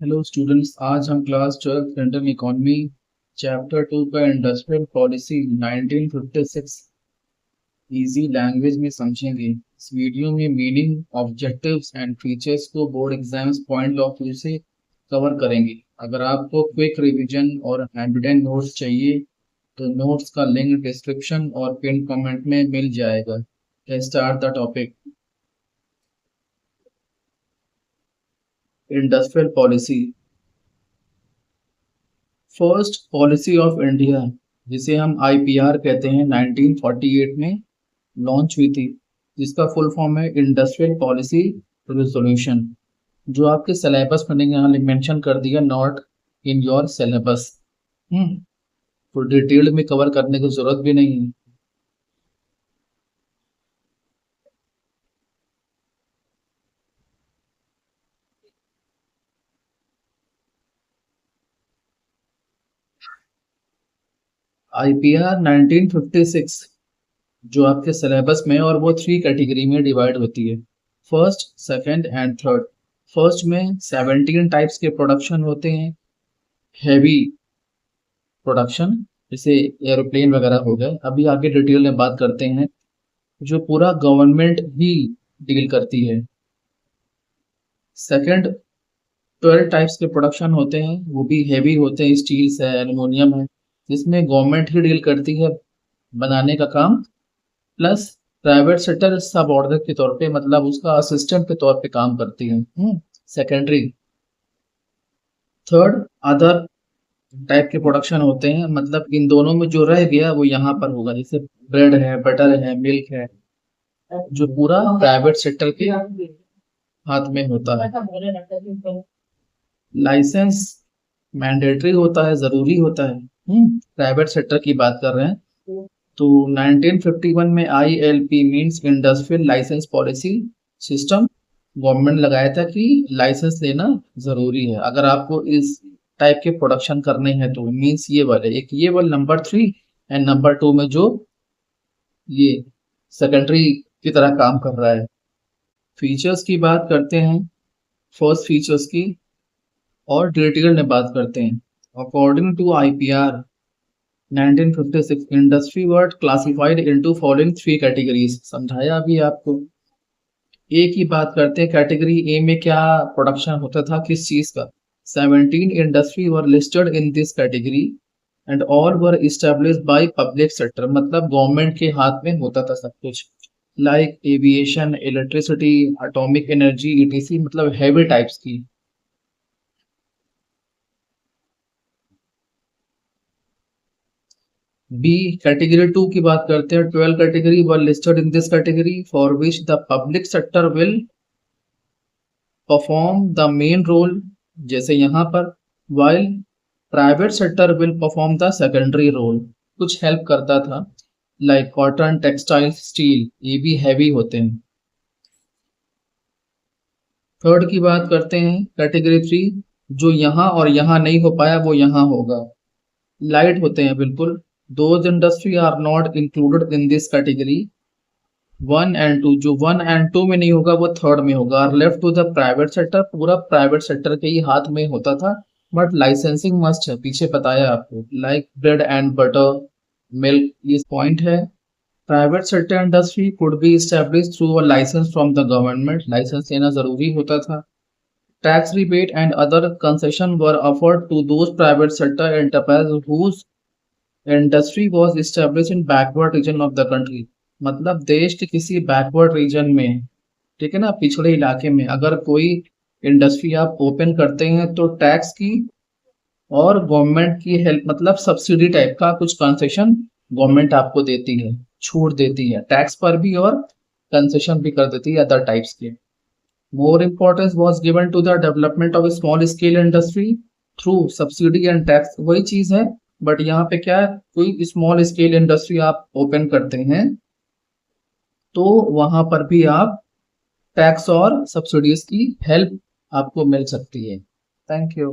Hello students, आज हम class 12 Indian economy chapter 2 का इंडस्ट्रियल पॉलिसी 1956 इजी लैंग्वेज में समझेंगे। इस वीडियो में मीनिंग, ऑब्जेक्टिव्स एंड फीचर्स को board exams point of view से कवर करेंगे। अगर आपको क्विक रिवीजन और हैंडरिटन नोट्स चाहिए तो नोट्स का लिंक डिस्क्रिप्शन और पिन कमेंट में मिल जाएगा। Let's start the topic. Industrial policy. First policy of India, जिसे हम आईपीआर कहते हैं, 1948 में लॉन्च हुई थी, जिसका फुल फॉर्म है इंडस्ट्रियल पॉलिसी रेजोल्यूशन। जो आपके सिलेबस में नहीं, यहाँ मेंशन कर दिया नॉट इन योर सिलेबस। तो डिटेल में कवर करने की जरूरत भी नहीं है। आईपीआर 1956 जो आपके सिलेबस में है, और वो 3 कैटेगरी में डिवाइड होती है, first, second and third. First में 17 टाइप्स के प्रोडक्शन होते हैं। हैवी प्रोडक्शन, जैसे एरोप्लेन वगैरह हो गए, अभी आगे डिटेल में बात करते हैं, जो पूरा गवर्नमेंट ही डील करती है। सेकंड, 12 टाइप्स के प्रोडक्शन होते हैं, वो भी हैवी होते हैं, स्टील्स है, एल्युमिनियम है, जिसमें गवर्नमेंट ही डील करती है बनाने का काम, प्लस प्राइवेट सेक्टर सब ऑर्डर के तौर पे, मतलब उसका असिस्टेंट के तौर पे काम करती है, सेकेंडरी। थर्ड, अदर टाइप के प्रोडक्शन होते हैं, मतलब इन दोनों में जो रह गया वो यहाँ पर होगा, जैसे ब्रेड है, बटर है, मिल्क है, जो पूरा प्राइवेट सेक्टर के हाथ में होता है। लाइसेंस मैंडेटरी होता है, जरूरी होता है। प्राइवेट सेक्टर की बात कर रहे हैं तो 1951 में ILP means industrial licence policy system government लगाया था कि लाइसेंस लेना जरूरी है अगर आपको इस टाइप के प्रोडक्शन करने हैं तो। मींस ये वाले, एक ये वाला नंबर 3 एंड नंबर 2 में जो ये सेकेंडरी की तरह काम कर रहा है। फीचर्स की बात करते हैं, फर्स्ट फीचर्स की, और डिटेल में बात करते हैं। According to IPR 1956, industry were classified into following 3 categories. समझाया अभी आपको। ए की बात करते हैं, कैटेगरी ए में क्या प्रोडक्शन होता था, किस चीज का। 17 industry were listed in this category and all were established by public sector, मतलब गवर्नमेंट के हाथ में होता था सब कुछ, like aviation, electricity, atomic energy, etc, मतलब हैवी टाइप्स की। बी कैटेगरी 2 की बात करते हैं, 12 category were listed in this category for which the public sector will perform the main role, जैसे यहाँ पर, while private sector will perform the secondary role, कुछ हेल्प करता था, लाइक कॉटन, टेक्सटाइल, स्टील, ये भी हैवी होते हैं। थर्ड की बात करते हैं, कैटेगरी 3, जो यहाँ और यहाँ नहीं हो पाया वो यहाँ होगा, लाइट होते हैं बिल्कुल। Those industry are not included in this category 1 and 2, जो 1 and 2 में नहीं होगा वो थर्ड में होगा। और left to the private sector, पूरा प्राइवेट सेक्टर के ही हाथ में होता था, बट लाइसेंसिंग मस्ट है, पीछे बताया आपको, like bread and butter, milk, ये पॉइंट है। Private sector industry could be established through a licence from the government, licence लेना जरूरी होता था। Tax rebate and other concession were offered to those private sector enterprise whose industry was established in backward region of the country, मतलब देश के किसी backward region में, ठीक है ना, पिछड़े इलाके में अगर कोई इंडस्ट्री आप ओपन करते हैं तो टैक्स की और गवर्नमेंट की हेल्प, मतलब सब्सिडी टाइप का कुछ कंसेशन गवर्नमेंट आपको देती है, छूट देती है टैक्स पर भी, और कंसेशन भी कर देती है अदर टाइप्स के। More importance was given to the development of small scale industry through subsidy and tax, वही चीज है, बट यहाँ पे क्या है, कोई स्मॉल स्केल इंडस्ट्री आप ओपन करते हैं तो वहां पर भी आप टैक्स और सब्सिडीज की हेल्प आपको मिल सकती है। Thank you.